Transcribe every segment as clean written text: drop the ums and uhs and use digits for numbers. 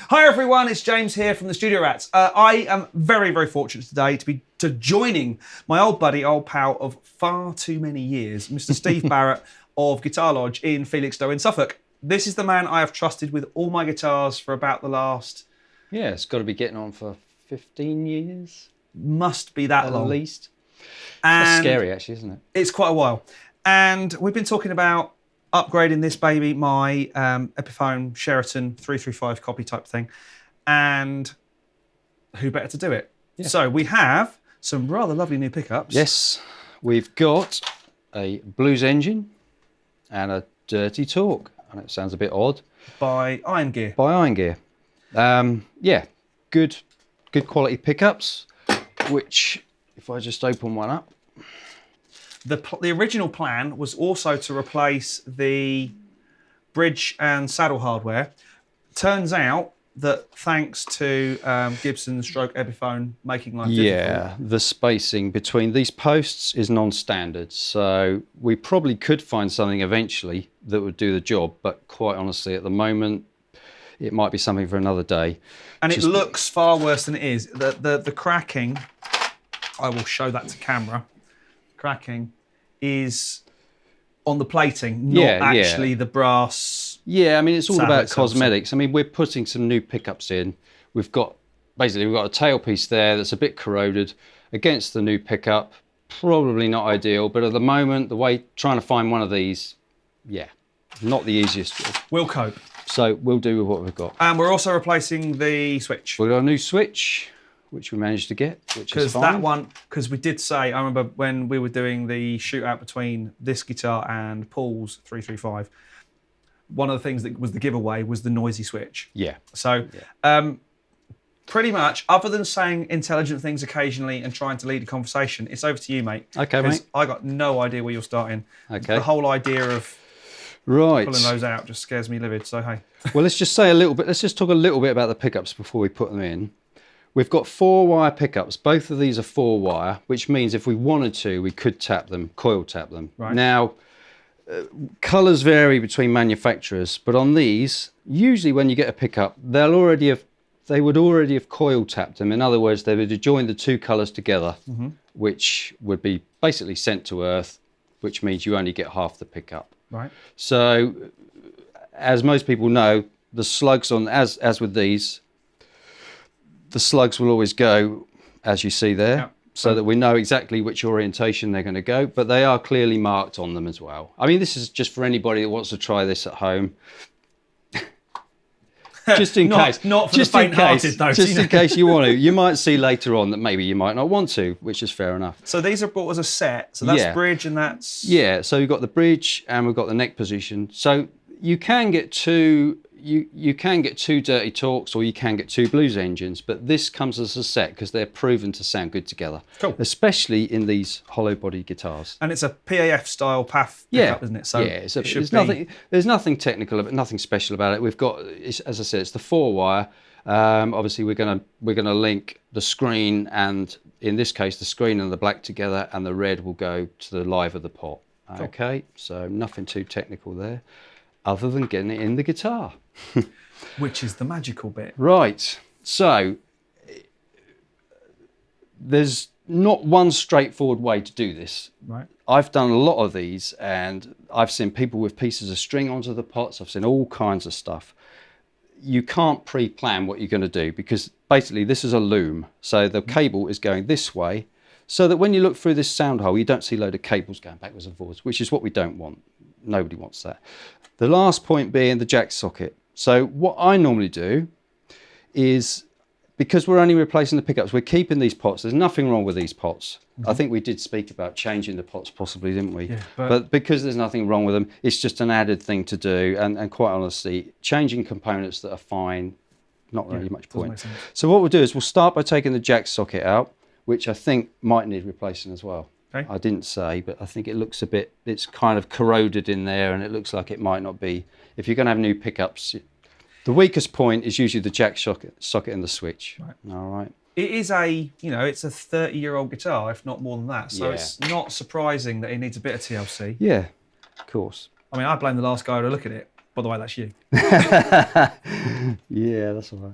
Hi everyone, it's James here from the Studio Rats. I am very, very fortunate today to be joining my old buddy, old pal of far too many years, Mr. Steve Barrett of Guitar Lodge in Felixstowe in Suffolk. This is the man I have trusted with all my guitars for about the last... Yeah, it's got to be getting on for 15 years. Must be that long. At least. And that's scary actually, isn't it? It's quite a while. And we've been talking about upgrading this baby, my Epiphone Sheraton 335 copy type thing, and who better to do it? Yeah. So we have some rather lovely new pickups. Yes, we've got a blues engine and a dirty torque. I know it sounds a bit odd. By Iron Gear. By Iron Gear. Yeah, good quality pickups, which if I just open one up. The original plan was also to replace the bridge and saddle hardware. Turns out that thanks to Gibson stroke Epiphone making life difficult. Yeah, the spacing between these posts is non-standard, so we probably could find something eventually that would do the job, but quite honestly at the moment it might be something for another day. And it looks far worse than it is. The cracking, I will show that to camera, cracking is on the plating, not actually the brass. Yeah, I mean, it's all about cosmetics. I mean, we're putting some new pickups in. We've got a tailpiece there that's a bit corroded against the new pickup. Probably not ideal, but at the moment, trying to find one of these, yeah, not the easiest job. We'll cope. So we'll do with what we've got. And we're also replacing the switch. We've got a new switch, which we managed to get, which is fine. That one, because we did say, I remember when we were doing the shootout between this guitar and Paul's 335, one of the things that was the giveaway was the noisy switch. Yeah. So pretty much, other than saying intelligent things occasionally and trying to lead a conversation, it's over to you, mate. Okay, mate. I got no idea where you're starting. Okay. The whole idea of pulling those out just scares me livid, so hey. Well, let's just talk a little bit about the pickups before we put them in. We've got 4-wire pickups. Both of these are 4-wire, which means if we wanted to, we could tap them, coil tap them. Right. Now, colours vary between manufacturers, but on these, usually when you get a pickup, they would already have coil tapped them. In other words, they would have joined the two colours together, which would be basically sent to earth, which means you only get half the pickup. Right. So, as most people know, the slugs on, as with these, the slugs will always go as you see there, so that we know exactly which orientation they're going to go, but they are clearly marked on them as well. I mean, this is just for anybody that wants to try this at home. Just in case. Not for the faint-hearted though. Just in case you want to. You might see later on that maybe you might not want to, which is fair enough. So these are bought as a set, so that's bridge and that's... Yeah, so you've got the bridge and we've got the neck position. So you can get two dirty torques or you can get 2 blues engines, but this comes as a set because they're proven to sound good together. Cool. Especially in these hollow body guitars. And it's a PAF style PAF pickup, isn't it? So there's nothing technical, nothing special about it. We've got, as I said, it's the 4-wire. Obviously we're gonna link the screen and in this case the screen and the black together, and the red will go to the live of the pot. Cool. Okay, so nothing too technical there, other than getting it in the guitar. Which is the magical bit. Right, so there's not one straightforward way to do this. Right. I've done a lot of these and I've seen people with pieces of string onto the pots. I've seen all kinds of stuff. You can't pre-plan what you're going to do because basically this is a loom. So the cable is going this way so that when you look through this sound hole, you don't see a load of cables going backwards and forwards, which is what we don't want. Nobody wants that. The last point being the jack socket. So what I normally do is, because we're only replacing the pickups, we're keeping these pots. There's nothing wrong with these pots. I think we did speak about changing the pots possibly, didn't we? Yeah, but because there's nothing wrong with them, it's just an added thing to do. And quite honestly, changing components that are fine, not really much point. So what we'll do is we'll start by taking the jack socket out, which I think might need replacing as well. Okay. I didn't say, but I think it looks it's kind of corroded in there and it looks like it might not be. If you're going to have new pickups, the weakest point is usually the jack socket and the switch. Right. All right. It is it's a 30-year-old guitar, if not more than that. So it's not surprising that it needs a bit of TLC. Yeah, of course. I mean, I blame the last guy to look at it By the way, that's you. Yeah, that's all right.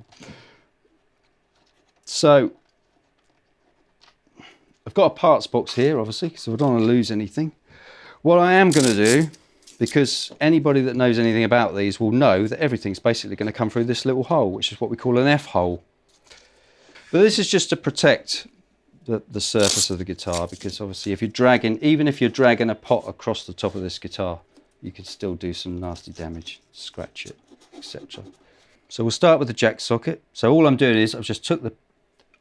So I've got a parts box here, obviously, so I don't want to lose anything. What I am going to do, because anybody that knows anything about these will know that everything's basically going to come through this little hole, which is what we call an F hole. But this is just to protect the surface of the guitar, because obviously if you're dragging, even if you're dragging a pot across the top of this guitar, you could still do some nasty damage, scratch it, etc. So we'll start with the jack socket. So all I'm doing is I've just took the,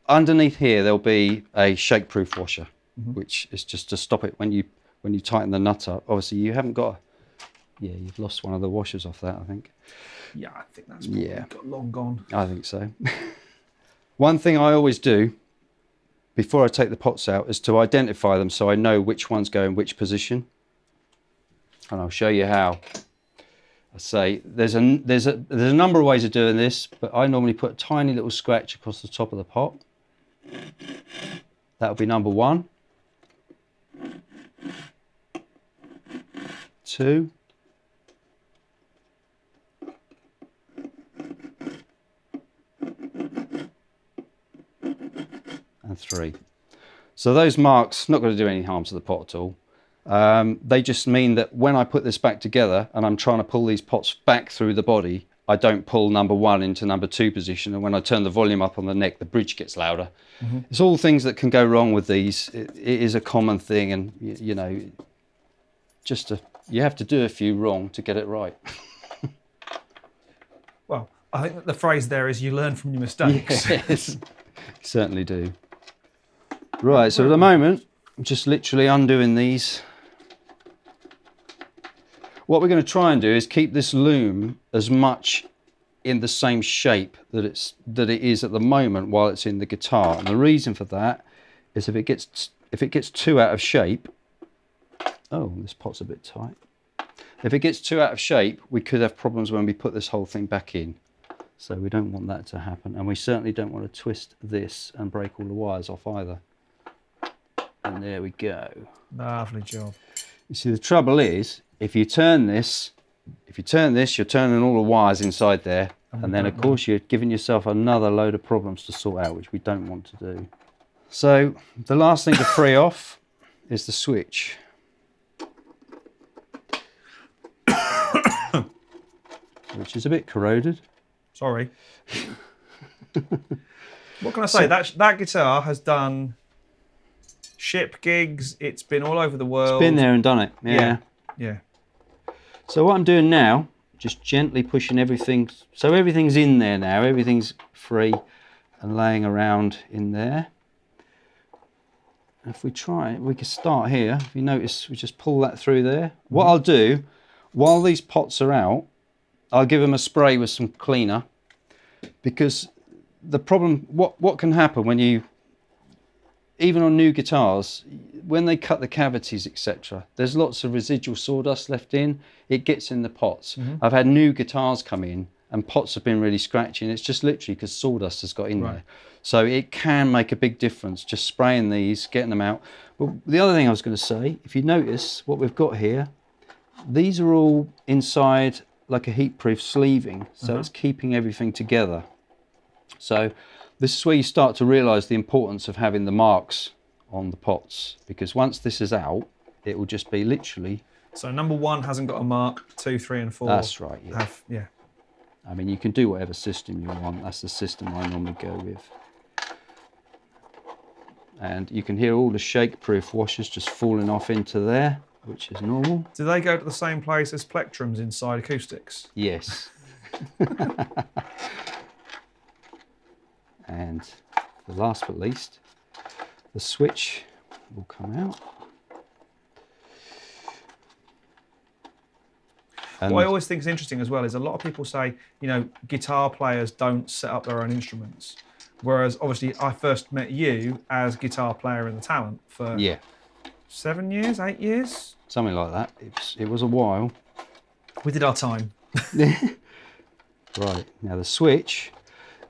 underneath here there'll be a shake-proof washer, which is just to stop it when you tighten the nut up. Obviously you haven't got, yeah, you've lost one of the washers off that, I think. Yeah, I think that's probably got long gone. I think so. One thing I always do before I take the pots out is to identify them so I know which ones go in which position. And I'll show you how. I say there's a number of ways of doing this, but I normally put a tiny little scratch across the top of the pot. That'll be number 1. 2. And 3. So those marks, not going to do any harm to the pot at all. They just mean that when I put this back together and I'm trying to pull these pots back through the body, I don't pull number 1 into number 2 position, and when I turn the volume up on the neck, the bridge gets louder. It's all things that can go wrong with these. It is a common thing, and you know, you have to do a few wrong to get it right. Well, I think that the phrase there is you learn from your mistakes. Yes, certainly do. Right, so at the moment, I'm just literally undoing these. What we're going to try and do is keep this loom as much in the same shape that it is at the moment while it's in the guitar. And the reason for that is if it gets too out of shape, oh, this pot's a bit tight. If it gets too out of shape, we could have problems when we put this whole thing back in. So we don't want that to happen, and we certainly don't want to twist this and break all the wires off either. And there we go. Lovely job. You see, the trouble is, if you turn this, you're turning all the wires inside there, and then of course you're giving yourself another load of problems to sort out, which we don't want to do. So the last thing to free off is the switch. Which is a bit corroded. Sorry. What can I say? That guitar has done ship gigs. It's been all over the world. It's been there and done it. Yeah. So what I'm doing now, just gently pushing everything. So everything's in there now. Everything's free and laying around in there. If we try it, we can start here. If you notice, we just pull that through there. What I'll do, while these pots are out, I'll give them a spray with some cleaner, because the problem, what can happen when you, even on new guitars, when they cut the cavities, etc., there's lots of residual sawdust left in. It gets in the pots. I've had new guitars come in and pots have been really scratchy, and it's just literally because sawdust has got in there. So it can make a big difference just spraying these, getting them out. But the other thing I was going to say, if you notice what we've got here, these are all inside like a heat-proof sleeving, so it's keeping everything together. So this is where you start to realise the importance of having the marks on the pots, because once this is out, it will just be literally... So number 1 hasn't got a mark, 2, 3 and 4. That's right, yeah. Yeah. I mean, you can do whatever system you want. That's the system I normally go with. And you can hear all the shake-proof washers just falling off into there, which is normal. Do they go to the same place as plectrums inside acoustics? Yes. And the last but least, the switch will come out. And what I always think is interesting as well is a lot of people say, you know, guitar players don't set up their own instruments. Whereas obviously I first met you as guitar player in the Talent for 7 years, 8 years? Something like that. It was a while. We did our time. Right, now the switch.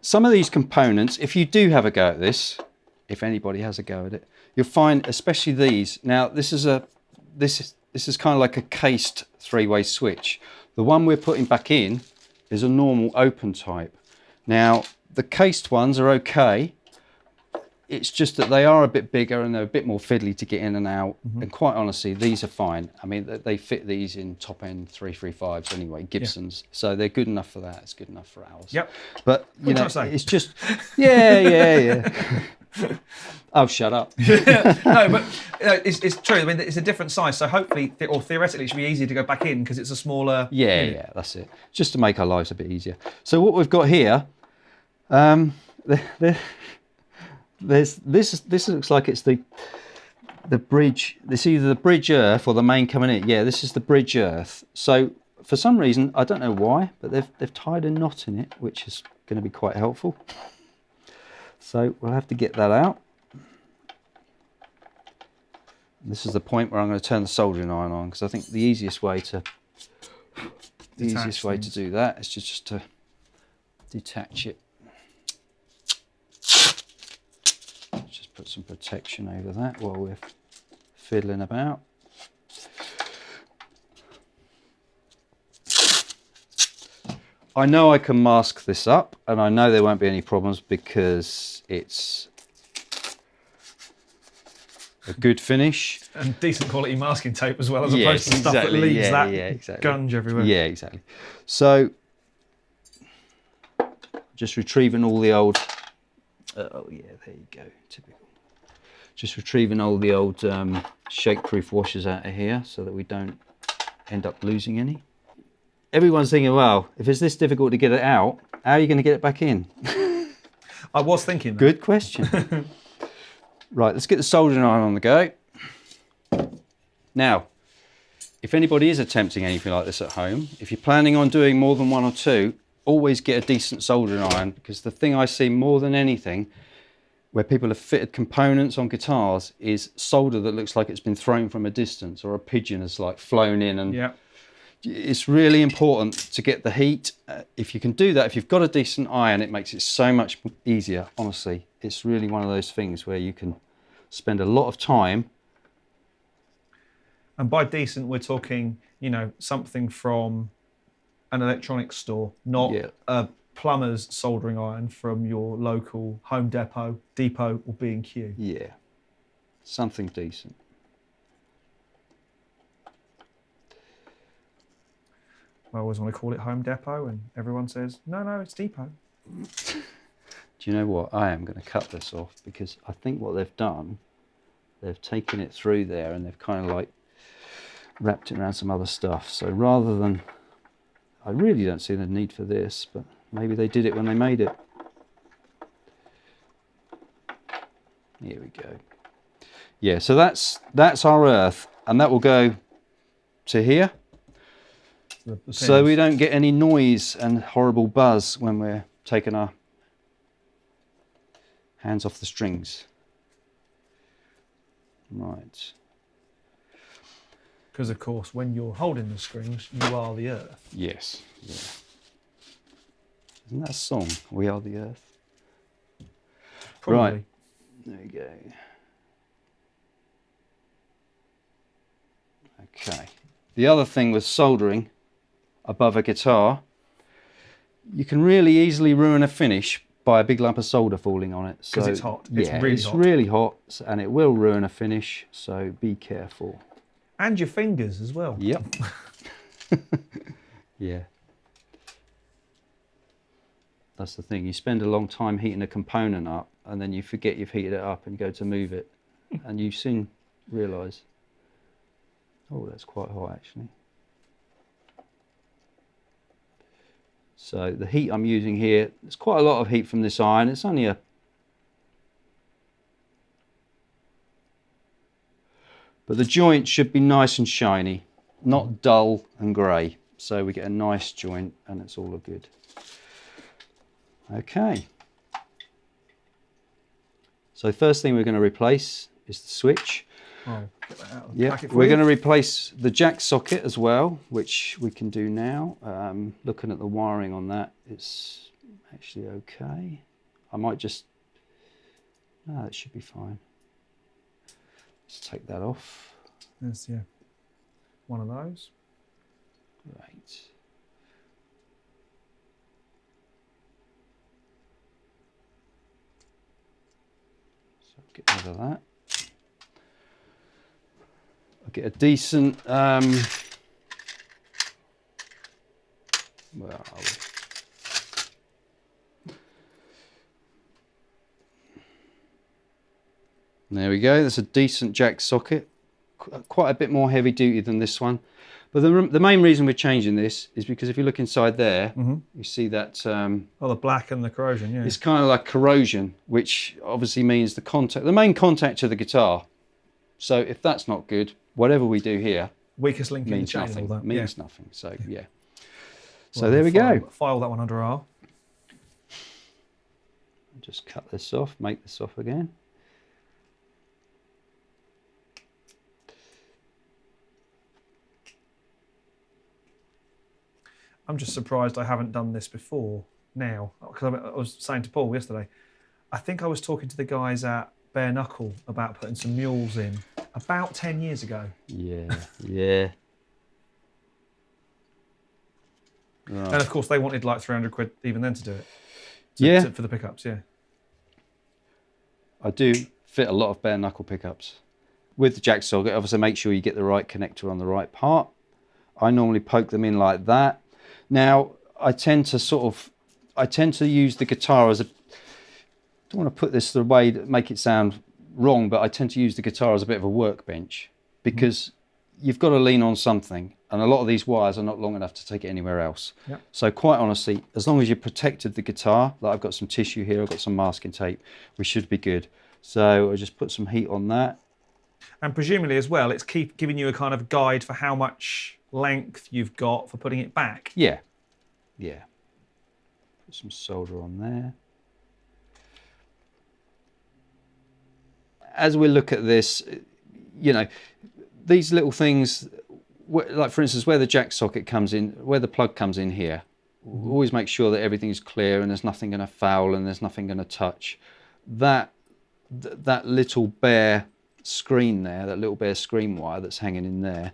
Some of these components, if you do have a go at this, if anybody has a go at it, you'll find, especially these. Now this is kind of like a cased 3-way switch. The one we're putting back in is a normal open type. Now, the cased ones are okay. It's just that they are a bit bigger and they're a bit more fiddly to get in and out. And quite honestly, these are fine. I mean, they fit these in top end 335s anyway, Gibsons. So they're good enough for that. It's good enough for ours. Yep. But, you know, say? it's just, yeah. Oh, shut up. No, but it's true. I mean, it's a different size. So hopefully, or theoretically, it should be easier to go back in because it's a smaller... Yeah, that's it. Just to make our lives a bit easier. So what we've got here, this looks like it's the bridge. It's either the bridge earth or the main coming in. Yeah, this is the bridge earth. So for some reason, I don't know why, but they've tied a knot in it, which is going to be quite helpful. So we'll have to get that out. This is the point where I'm going to turn the soldering iron on, because I think the easiest way to do that is just to detach it. Just put some protection over that while we're fiddling about. I know I can mask this up, and I know there won't be any problems because it's a good finish. And decent quality masking tape as well, as opposed to stuff that leaves gunge everywhere. Yeah, exactly. So, just retrieving all the old... oh yeah, there you go, typical. Just retrieving all the old shake-proof washers out of here so that we don't end up losing any. Everyone's thinking, well, if it's this difficult to get it out, how are you going to get it back in? I was thinking that. Good question. Right, let's get the soldering iron on the go. Now, if anybody is attempting anything like this at home, if you're planning on doing more than one or two, always get a decent soldering iron, because the thing I see more than anything where people have fitted components on guitars is solder that looks like it's been thrown from a distance, or a pigeon has like flown in. And yeah. It's really important to get the heat. If you can do that, if you've got a decent iron, it makes it so much easier, honestly. It's really one of those things where you can spend a lot of time. And by decent, we're talking, you know, something from an electronics store, not a plumber's soldering iron from your local Home Depot or B&Q. Yeah, something decent. I always want to call it Home Depot, and everyone says, no, it's Depot. Do you know what? I am going to cut this off, because I think what they've done, they've taken it through there and they've kind of like wrapped it around some other stuff. So rather than, I really don't see the need for this, but maybe they did it when they made it. Here we go. Yeah, so that's our earth, and that will go to here. So we don't get any noise and horrible buzz when we're taking our hands off the strings. Right. Because, of course, when you're holding the strings, you are the earth. Yes. Yeah. Isn't that a song? We Are the Earth? Probably. Right. There you go. Okay. The other thing with soldering above a guitar, you can really easily ruin a finish by a big lump of solder falling on it. Because it's hot. It's really hot, and it will ruin a finish, so be careful. And your fingers as well. Yep. Yeah. That's the thing. You spend a long time heating a component up, and then you forget you've heated it up and you go to move it, and you soon realise, oh, that's quite hot actually. So the heat I'm using here, there's quite a lot of heat from this iron. It's only but the joint should be nice and shiny, not dull and grey. So we get a nice joint, and it's all good. Okay. So first thing we're going to replace is the switch. Oh, get that out. Yeah, we're going to replace the jack socket as well, which we can do now. Looking at the wiring on that, it's actually okay. I might just, no, that should be fine. Let's take that off. There's one of those. Right. Get rid of that. I'll get a decent, where are we? There we go, that's a decent jack socket. Quite a bit more heavy duty than this one. But the main reason we're changing this is because if you look inside there, you see that... oh, the black and the corrosion, yeah. It's kind of like corrosion, which obviously means the main contact to the guitar. So if that's not good, whatever we do here... Weakest link in the chain, nothing. all that. Means nothing, so yeah. So there we go. File that one under R. Just cut this off, make this off again. I'm just surprised I haven't done this before now. Because I was saying to Paul yesterday, I think I was talking to the guys at Bare Knuckle about putting some mules in about 10 years ago. Yeah, yeah. Right. And of course they wanted like 300 quid even then to do it. For the pickups, yeah. I do fit a lot of bare knuckle pickups. With the jack socket, obviously make sure you get the right connector on the right part. I normally poke them in like that. Now, I tend to use the guitar as a, I don't want to put this the way that make it sound wrong, but I tend to use the guitar as a bit of a workbench because you've got to lean on something, and a lot of these wires are not long enough to take it anywhere else. Yep. So quite honestly, as long as you protected the guitar, like I've got some tissue here, I've got some masking tape, we should be good. So I'll just put some heat on that. And presumably as well, it's giving you a kind of guide for how much length you've got for putting it back. Yeah, yeah. Put some solder on there. As we look at this, you know, these little things, like for instance, where the jack socket comes in, where the plug comes in here, always make sure that everything is clear and there's nothing going to foul and there's nothing going to touch. That little bare screen there, that little bare screen wire that's hanging in there,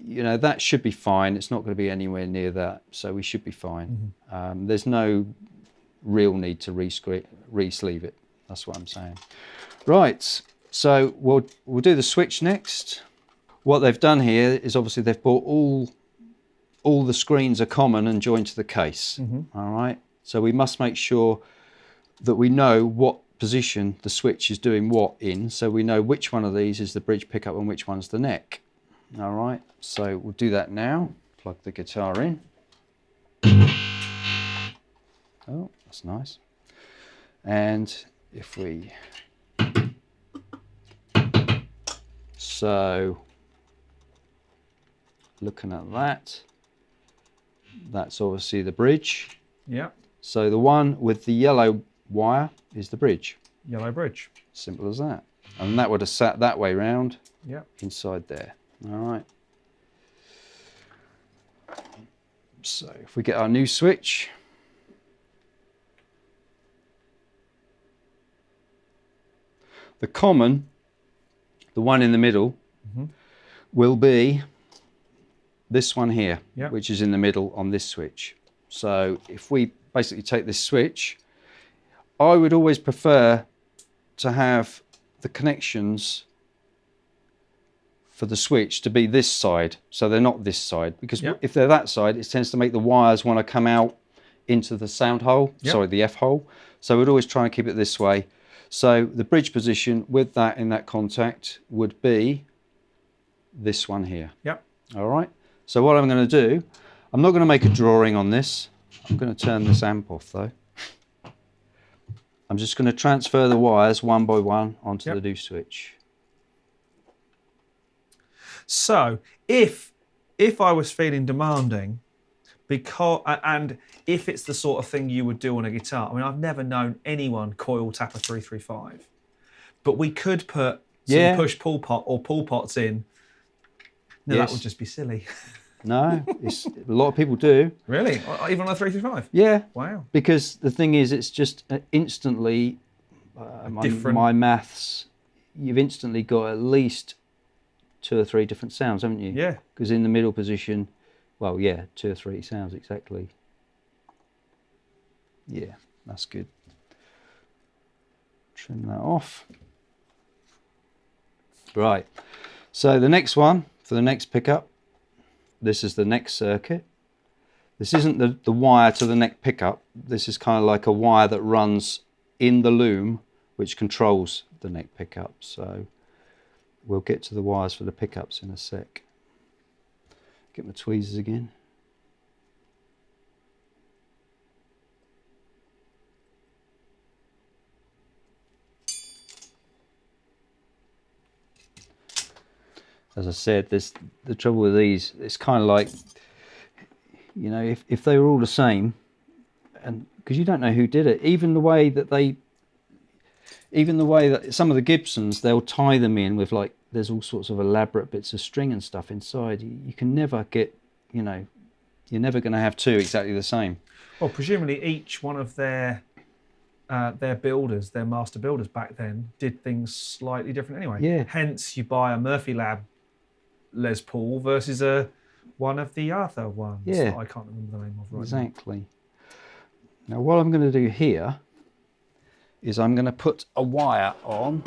you know, that should be fine. It's not going to be anywhere near that, so we should be fine. There's no real need to re-sleeve it. That's what I'm saying. Right, so we'll do the switch next. What they've done here is obviously they've brought all the screens are common and joined to the case. All right, so we must make sure that we know what position the switch is doing what in, so we know which one of these is the bridge pickup and which one's the neck. All right, so we'll do that now. Plug the guitar in. Oh, that's nice. And if we... So, looking at that, that's obviously the bridge. Yeah. So the one with the yellow wire is the bridge. Yellow bridge. Simple as that. And that would have sat that way round. Yeah. Inside there. All right. So if we get our new switch, the common, the one in the middle, will be this one here, which is in the middle on this switch. So if we basically take this switch, I would always prefer to have the connections for the switch to be this side, so they're not this side, because if they're that side, it tends to make the wires want to come out into the sound hole, sorry, the F hole. So we'd always try and keep it this way. So the bridge position with that in that contact would be this one here. Yep. All right. So what I'm going to do, I'm not going to make a drawing on this. I'm going to turn this amp off though. I'm just going to transfer the wires one by one onto the new switch. So if I was feeling demanding, and if it's the sort of thing you would do on a guitar, I mean, I've never known anyone coil tap a 335, but we could put some push pull pot or pull pots in. No, that would just be silly. No, a lot of people do. Really? Even on a 335? Yeah. Wow. Because the thing is, it's just instantly, my maths, you've instantly got at least 2 or 3 different sounds, haven't you? Yeah. Because in the middle position, well, yeah, 2 or 3 sounds exactly. Yeah, that's good. trim that off. Right, so the next one for the next pickup, this is the neck circuit. This isn't the wire to the neck pickup. This is kind of like a wire that runs in the loom, which controls the neck pickup. So we'll get to the wires for the pickups in a sec. Get my tweezers again. As I said, the trouble with these, it's kind of like, you know, if they were all the same, and because you don't know who did it, even the way that some of the Gibsons, they'll tie them in with, like, there's all sorts of elaborate bits of string and stuff inside. You can never get, you know, you're never going to have two exactly the same. Well, presumably each one of their builders, their master builders back then, did things slightly different anyway. Yeah. Hence, you buy a Murphy Lab Les Paul versus one of the Arthur ones. Yeah. That I can't remember the name of right Exactly. Now, what I'm going to do here is I'm going to put a wire on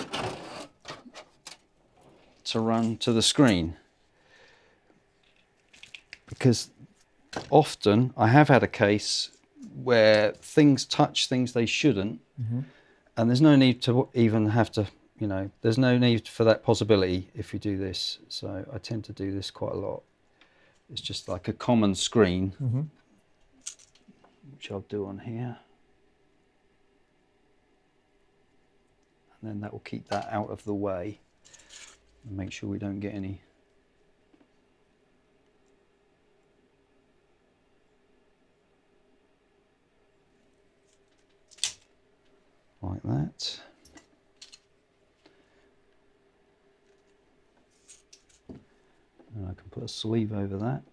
to run to the screen, because often I have had a case where things touch things they shouldn't, and there's no need to even have to, you know, there's no need for that possibility if you do this. So I tend to do this quite a lot. It's just like a common screen, which I'll do on here. And then that will keep that out of the way and make sure we don't get any. Like that. And I can put a sleeve over that.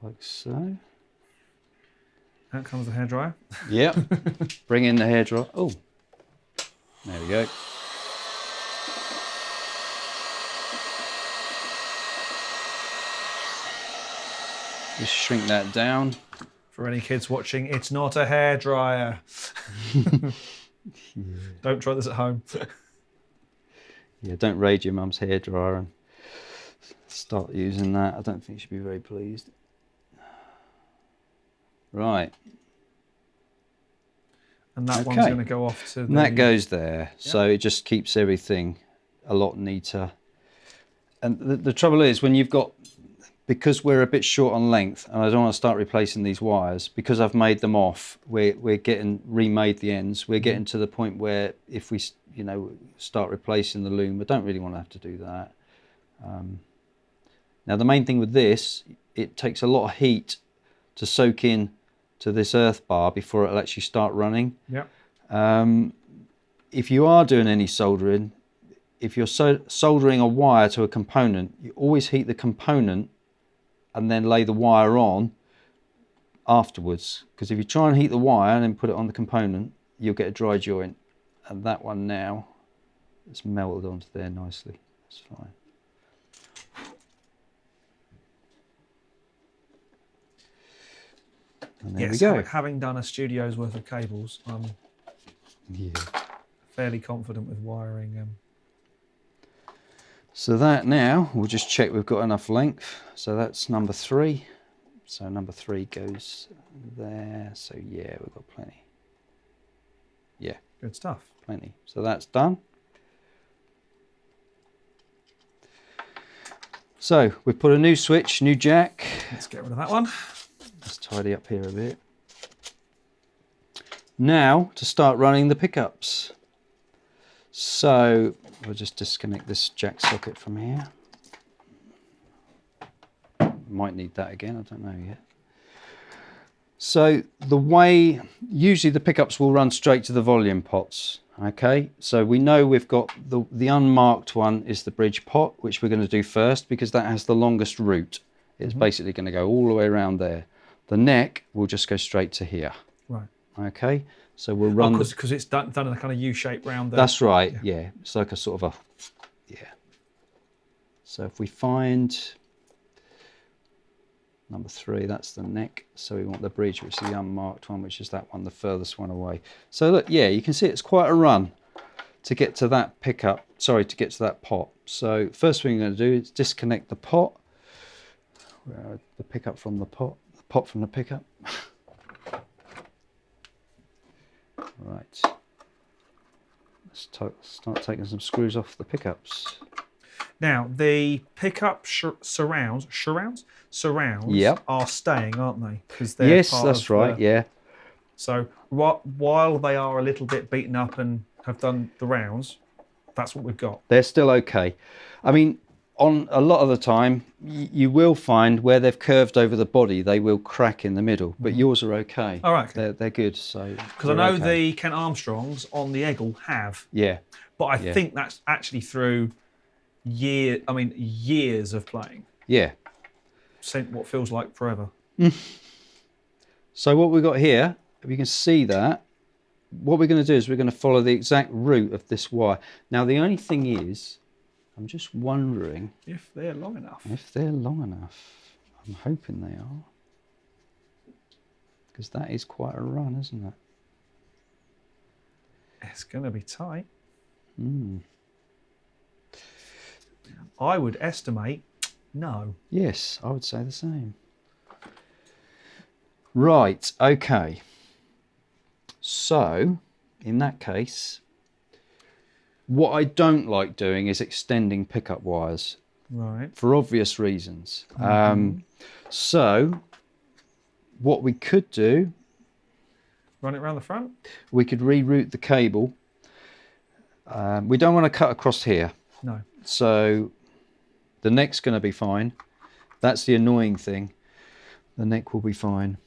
Like so. Out comes the hairdryer. Yep. Bring in the hairdryer. Oh, there we go. Just shrink that down. For any kids watching, it's not a hairdryer. Don't try this at home. Yeah, don't raid your mum's hairdryer and start using that. I don't think she'd be very pleased. Right. And that one's going to go off to the... And that goes there. Yep. So it just keeps everything a lot neater. And the trouble is, when you've got... Because we're a bit short on length, and I don't want to start replacing these wires, because I've made them off, we're getting remade the ends. We're getting to the point where if we, you know, start replacing the loom, we don't really want to have to do that. Now the main thing with this, it takes a lot of heat to soak in to this earth bar before it'll actually start running. Yeah. If you are doing any soldering, if you're soldering a wire to a component, you always heat the component and then lay the wire on afterwards, because if you try and heat the wire and then put it on the component, you'll get a dry joint. And that one now, it's melted onto there nicely. That's fine. And there we go. Having done a studio's worth of cables, I'm fairly confident with wiring. So that now, we'll just check we've got enough length. So that's number 3. So number 3 goes there. So yeah, we've got plenty. Yeah. Good stuff. Plenty. So that's done. So we've put a new switch, new jack. Let's get rid of that one. Let's tidy up here a bit. Now to start running the pickups. So we'll just disconnect this jack socket from here. Might need that again, I don't know yet. So the way, usually the pickups will run straight to the volume pots. Okay, so we know we've got the unmarked one is the bridge pot, which we're going to do first because that has the longest route. It's basically going to go all the way around there. The neck will just go straight to here. Right. Okay, So we'll run because it's done in a kind of U shape round there. That's right. Yeah. It's like a sort of a So if we find number 3, that's the neck. So we want the bridge, which is the unmarked one, which is that one, the furthest one away. So look, yeah, you can see it's quite a run to get to that pickup. Sorry, to get to that pot. So first thing we're going to do is disconnect the pot, the pickup from the pot from the pickup. Right. Let's start taking some screws off the pickups. Now the pickup surrounds Yep. are staying, aren't they? Because they're Yes, part that's of right. Yeah. So while they are a little bit beaten up and have done the rounds, that's what we've got. They're still okay. I mean, on a lot of the time, you will find where they've curved over the body, they will crack in the middle. But yours are okay. All right. Okay. They're good. So because I know the Kent Armstrongs on the Eggle have. Yeah. But I think that's actually through years of playing. Yeah. What feels like forever. So what we've got here, if you can see that, what we're going to do is we're going to follow the exact route of this wire. Now the only thing is, I'm just wondering if they're long enough. If they're long enough. I'm hoping they are. Because that is quite a run, isn't it? It's going to be tight. Mm. I would estimate no. Yes, I would say the same. Right, okay. So, in that case, what I don't like doing is extending pickup wires. Right. For obvious reasons. So, what we could do... Run it around the front? We could reroute the cable. We don't want to cut across here. No. So, the neck's going to be fine. That's the annoying thing. The neck will be fine.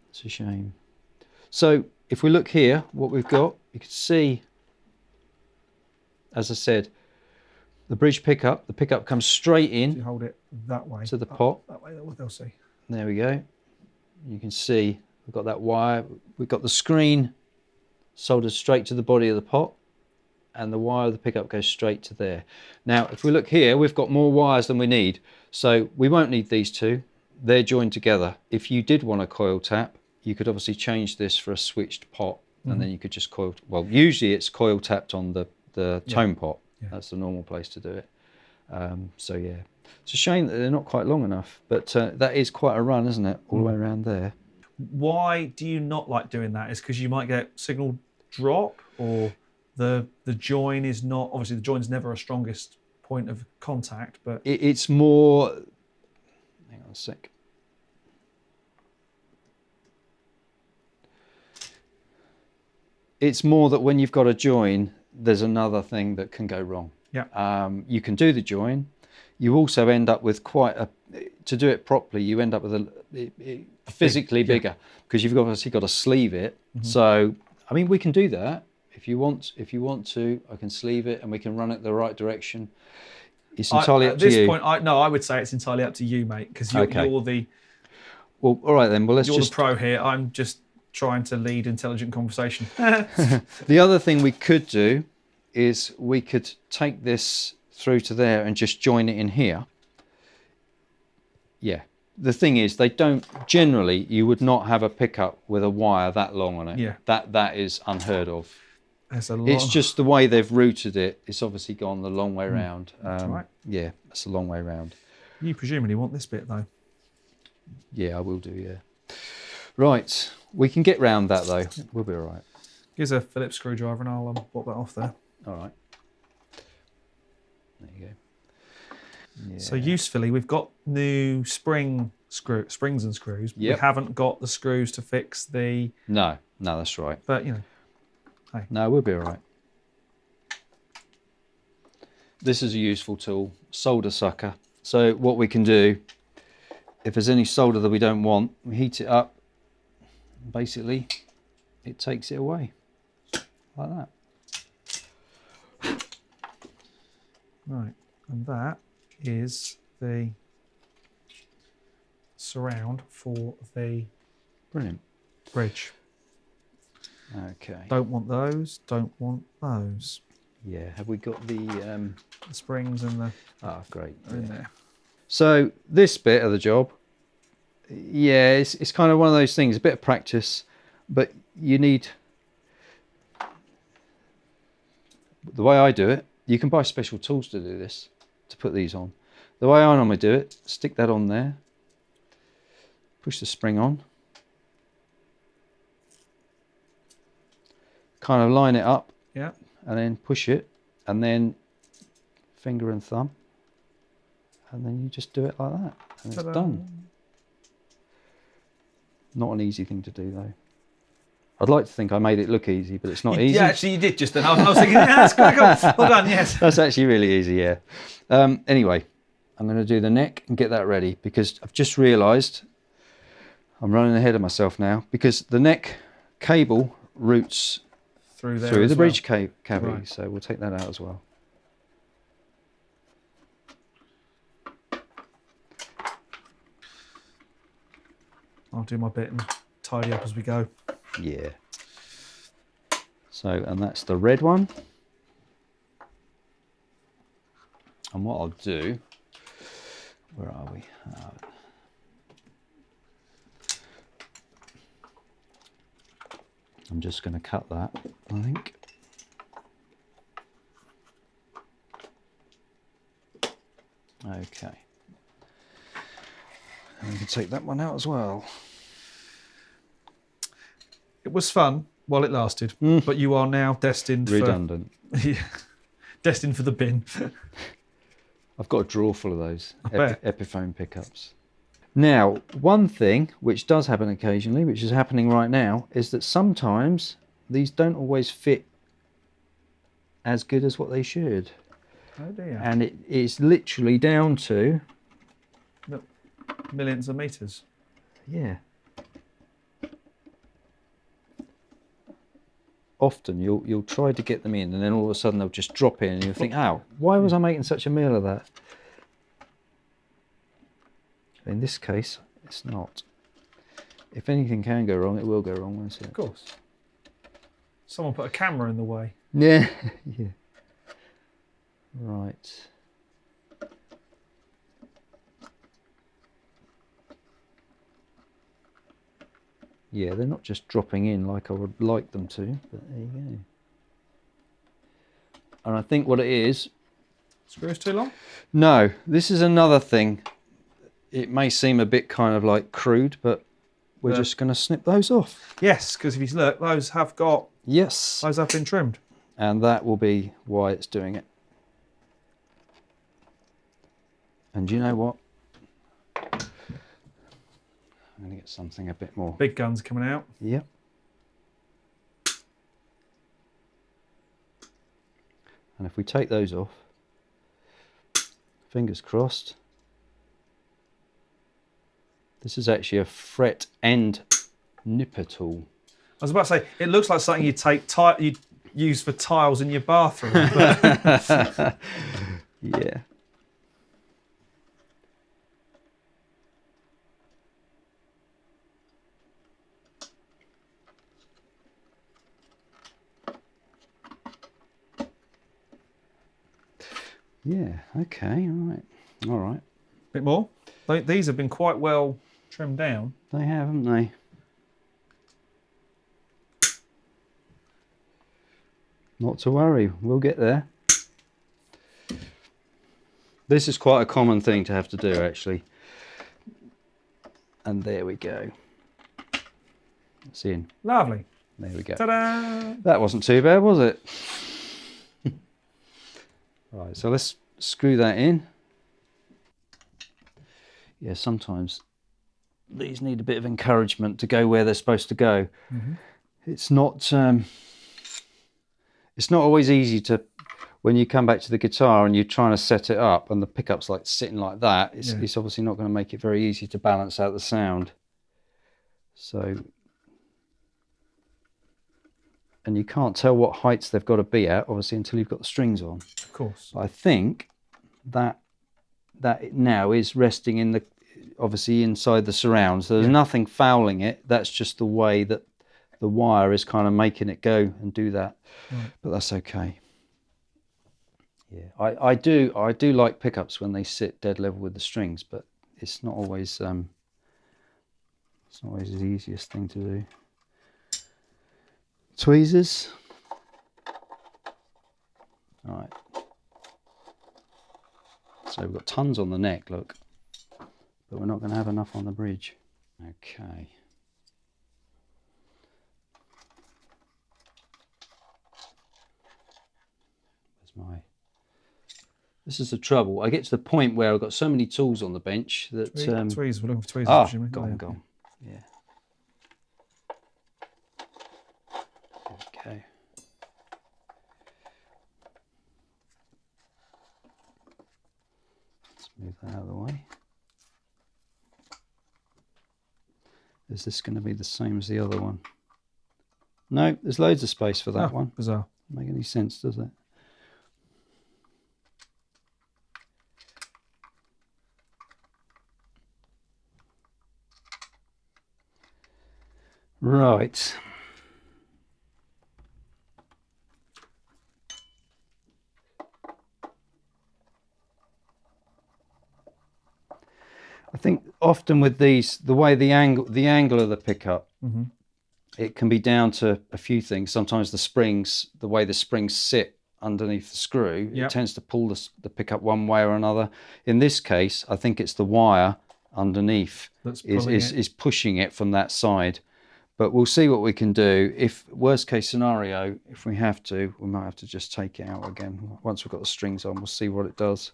It's a shame. So, if we look here, what we've got, you can see, as I said, the bridge pickup. The pickup comes straight in. If you hold it that way. To the pot. That way, they'll see. There we go. You can see we've got that wire. We've got the screen soldered straight to the body of the pot. And the wire of the pickup goes straight to there. Now, if we look here, we've got more wires than we need. So we won't need these two. They're joined together. If you did want a coil tap, you could obviously change this for a switched pot. And then you could just coil... Well, usually it's coil tapped on the tone pot. Yeah. That's the normal place to do it. So, yeah. It's a shame that they're not quite long enough. But that is quite a run, isn't it? All the way around there. Why do you not like doing that? Is because you might get signal drop, or... The join is not, obviously the join's never a strongest point of contact, but... It's more... Hang on a sec. It's more that when you've got a join, there's another thing that can go wrong. Yeah. You can do the join. You also end up with quite a... To do it properly, you end up with a physically bigger, because you've obviously got to sleeve it. So, I mean, we can do that. If you want to, I can sleeve it and we can run it the right direction. It's entirely up to you. At this point, I would say it's entirely up to you, mate, because you're the... Well, all right then. Well, you're the pro here. I'm just trying to lead intelligent conversation. The other thing we could do is we could take this through to there and just join it in here. Yeah. The thing is, they don't... Generally, you would not have a pickup with a wire that long on it. Yeah. That is unheard of. It's just the way they've routed it. It's obviously gone the long way round. That's right. Yeah, that's a long way round. You presumably want this bit, though. Yeah, I will do, yeah. Right, we can get round that, though. We'll be all right. Here's a Phillips screwdriver, and I'll pop that off there. All right. There you go. Yeah. So usefully, we've got new springs and screws. Yep. We haven't got the screws to fix the... No, that's right. But, you know, hey. No, we'll be all right. This is a useful tool, solder sucker. So what we can do, if there's any solder that we don't want, we heat it up. Basically, it takes it away, like that. Right, and that is the surround for the Brilliant. bridge. Okay. Don't want those. Don't want those. Yeah. Have we got the? The springs and the Ah, great. are in there. So this bit of the job, yeah, it's kind of one of those things. A bit of practice, but you need. The way I do it, you can buy special tools to do this, to put these on. The way I normally do it, stick that on there, push the spring on, kind of line it up, Yeah. and then push it, and then finger and thumb, and then you just do it like that, and it's done. Not an easy thing to do though. I'd like to think I made it look easy, but it's not easy. Yeah, actually you did just then. I was thinking, yeah, that's quite cool. Well done, yes. That's actually really easy, yeah. Anyway, I'm going to do the neck and get that ready because I've just realised I'm running ahead of myself now because the neck cable routes Through the bridge cavity, Right. so we'll take that out as well. I'll do my bit and tidy up as we go. Yeah. So, and that's the red one. And what I'll do, where are we? I'm just going to cut that, I think. Okay. And we can take that one out as well. It was fun while it lasted, but you are now destined Redundant. for destined for the bin. I've got a drawer full of those bet. Epiphone pickups. Now, one thing which does happen occasionally, which is happening right now, is that sometimes these don't always fit as good as what they should. Oh dear. And it is literally down to, Millions of meters. yeah. Often you'll try to get them in and then all of a sudden they'll just drop in and you'll think, oh, why was I making such a meal of that? In this case, it's not. If anything can go wrong, it will go wrong, won't it? Of course. Someone put a camera in the way. Yeah. Yeah. Right. Yeah, they're not just dropping in like I would like them to, but there you go. And I think what it is... Screws too long? No, this is another thing. It may seem a bit kind of like crude, but we're just going to snip those off. Yes, because if you look, those have got... Yes. Those have been trimmed. And that will be why it's doing it. And you know what? I'm going to get something a bit more. Big guns coming out. Yep. And if we take those off, fingers crossed, this is actually a fret end nipper tool. I was about to say, it looks like something you'd use for tiles in your bathroom. But Yeah. Yeah, okay, all right. bit more. These have been quite well trimmed down. They have, haven't they? Not to worry, we'll get there. This is quite a common thing to have to do, actually. And there we go. It's in. Lovely. There we go. Ta-da! That wasn't too bad, was it? Right, so let's screw that in. Yeah, sometimes these need a bit of encouragement to go where they're supposed to go. Mm-hmm. It's not always easy to, when you come back to the guitar and you're trying to set it up and the pickup's like sitting like that, it's obviously not going to make it very easy to balance out the sound. So, and you can't tell what heights they've got to be at, obviously, until you've got the strings on. Of course. But I think that it now is resting in the, obviously inside the surround. So there's nothing fouling it. That's just the way that the wire is kind of making it go and do that. Right. But that's okay. Yeah, I do like pickups when they sit dead level with the strings, but it's not always the easiest thing to do. Tweezers. All right. So we've got tons on the neck, look, but we're not going to have enough on the bridge. Okay. This is the trouble. I get to the point where I've got so many tools on the bench that... Tweezers, we're looking for tweezers. Gone. Yeah. Okay. Let's move that out of the way. Is this going to be the same as the other one? No, there's loads of space for that one. Bizarre. Doesn't make any sense, does it? Right. I think often with these, the way the angle of the pickup, it can be down to a few things. Sometimes the springs, the way the springs sit underneath the screw, it tends to pull the pickup one way or another. In this case, I think it's the wire underneath is pushing it from that side. But we'll see what we can do. If worst case scenario, if we have to, we might have to just take it out again. Once we've got the strings on, we'll see what it does.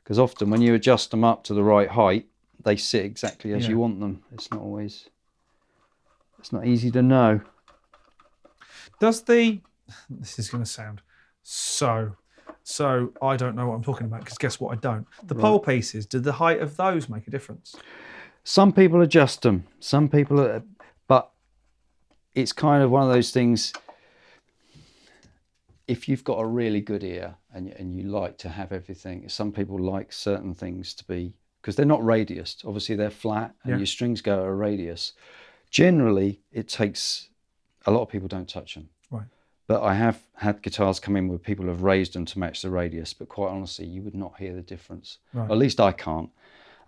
Because often when you adjust them up to the right height, they sit exactly as you want them. It's not always, it's not easy to know. This is going to sound so I don't know what I'm talking about, because guess what, I don't. The pole pieces, do the height of those make a difference? Some people adjust them. Some people, but it's kind of one of those things, if you've got a really good ear and you like to have everything, some people like certain things to be, because they're not radiused. Obviously they're flat and your strings go at a radius. Generally, it takes, a lot of people don't touch them. Right. But I have had guitars come in where people have raised them to match the radius, but quite honestly, you would not hear the difference. Right. At least I can't.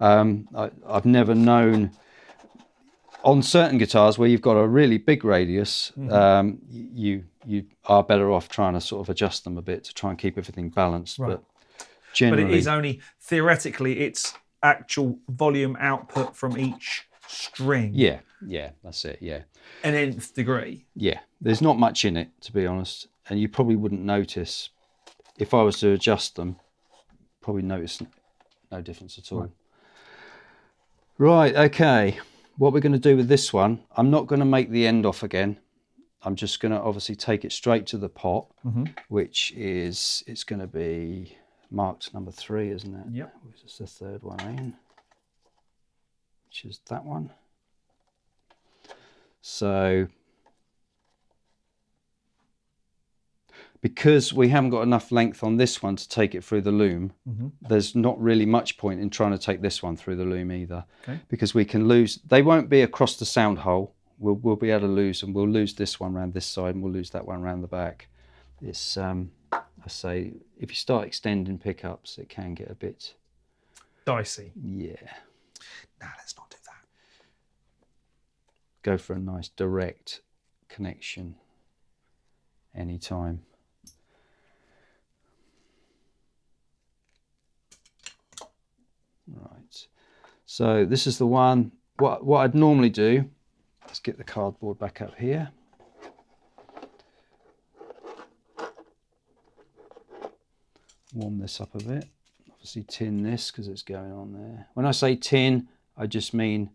I've never known, on certain guitars where you've got a really big radius, you are better off trying to sort of adjust them a bit to try and keep everything balanced. Right. But generally, but it is only theoretically it's actual volume output from each string. Yeah, that's it. Yeah, an nth degree. Yeah, there's not much in it, to be honest, and you probably wouldn't notice if I was to adjust them. Probably notice no difference at all. Right. Okay. What we're going to do with this one, I'm not going to make the end off again. I'm just going to obviously take it straight to the pot, which is, it's going to be marked number 3, isn't it? Yep. Which is the third one in, which is that one. So, because we haven't got enough length on this one to take it through the loom, there's not really much point in trying to take this one through the loom either, because we can lose, they won't be across the sound hole. We'll be able to lose, and we'll lose this one around this side and we'll lose that one around the back. It's, I say, if you start extending pickups, it can get a bit dicey. Yeah. Nah, let's not do that. Go for a nice direct connection anytime. Right, so this is the one, what I'd normally do, let's get the cardboard back up here. Warm this up a bit, obviously tin this because it's going on there. When I say tin, I just mean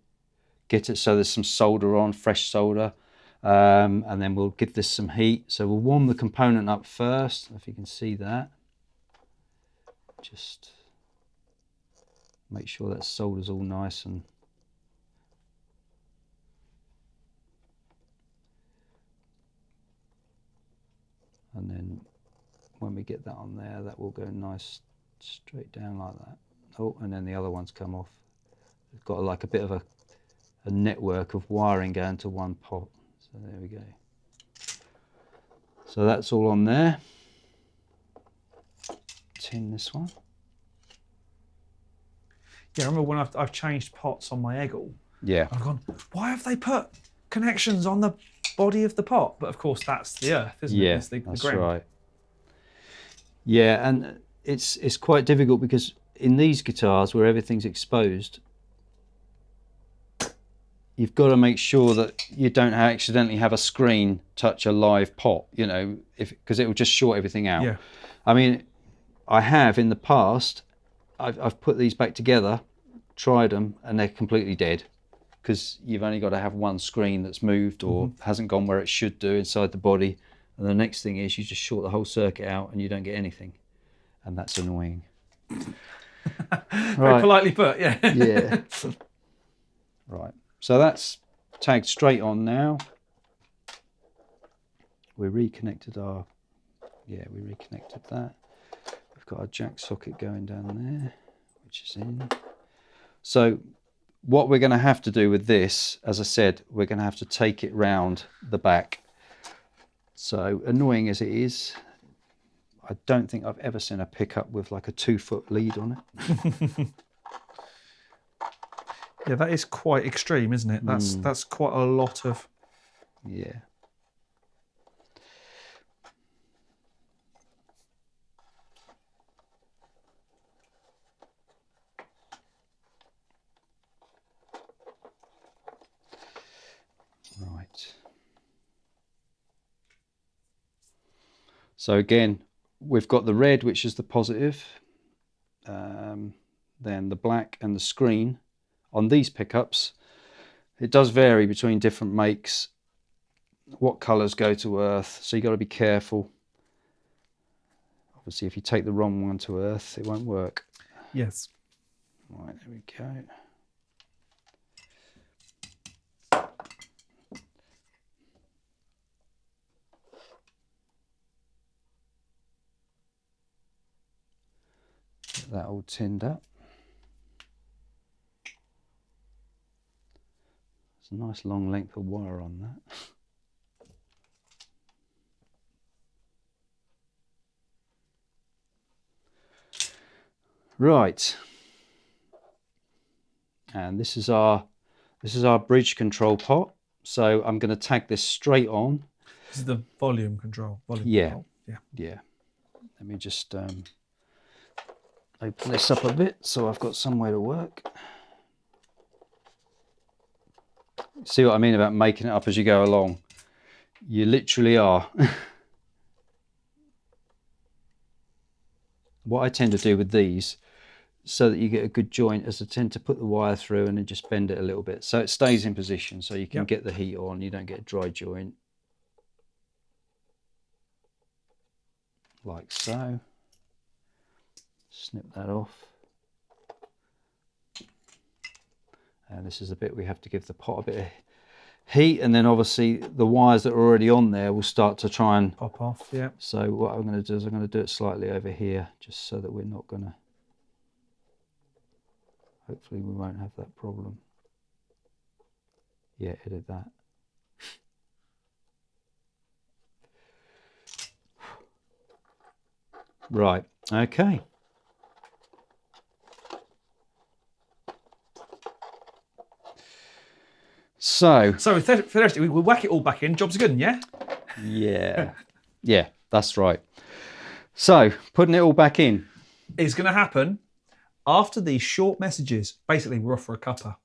get it so there's some solder on, fresh solder, and then we'll give this some heat. So we'll warm the component up first, if you can see that. Just make sure that solder's all nice and then when we get that on there, that will go nice straight down like that. Oh, and then the other ones come off. It's got like a bit of a network of wiring going to one pot. So So there we go. So that's all on there. Tin this one. Yeah, I remember when I've changed pots on my Eggle. Yeah. I've gone, why have they put connections on the body of the pot? But of course, that's the earth, isn't it? It's the that's ground. right. Yeah, and it's quite difficult because in these guitars where everything's exposed, you've got to make sure that you don't accidentally have a screen touch a live pot, you know, because it will just short everything out. Yeah. I mean, I have in the past, I've put these back together, tried them, and they're completely dead because you've only got to have one screen that's moved or hasn't gone where it should do inside the body. And the next thing is you just short the whole circuit out and you don't get anything. And that's annoying. Very politely put, yeah. Yeah. Right. So that's tagged straight on now. We reconnected that. We've got our jack socket going down there, which is in. So what we're going to have to do with this, as I said, we're going to have to take it round the back. So annoying as it is, I don't think I've ever seen a pickup with like a 2-foot lead on it. Yeah, that is quite extreme, isn't it? That's quite a lot of... Yeah. Right. So again, we've got the red, which is the positive, then the black and the screen. On these pickups, it does vary between different makes, what colours go to earth, so you've got to be careful. Obviously, if you take the wrong one to earth, it won't work. Yes. Right, there we go. Get that all tinned up. There's a nice long length of wire on that. Right. And this is our bridge control pot. So I'm going to tag this straight on. This is the volume control. Yeah. Control. Yeah. Let me just open this up a bit so I've got somewhere to work. See what I mean about making it up as you go along? You literally are. What I tend to do with these, so that you get a good joint, is I tend to put the wire through and then just bend it a little bit so it stays in position, so you can get the heat on, you don't get a dry joint. Like so. Snip that off. And this is the bit we have to give the pot a bit of heat, and then obviously the wires that are already on there will start to try and pop off. Yeah. So what I'm going to do is I'm going to do it slightly over here, just so that we're not going to, hopefully we won't have that problem. Yeah, it did that. Right, okay. So theoretically, we whack it all back in. Job's good, yeah? Yeah. Yeah, that's right. So, putting it all back in. It's going to happen after these short messages. Basically, we're off for a cuppa.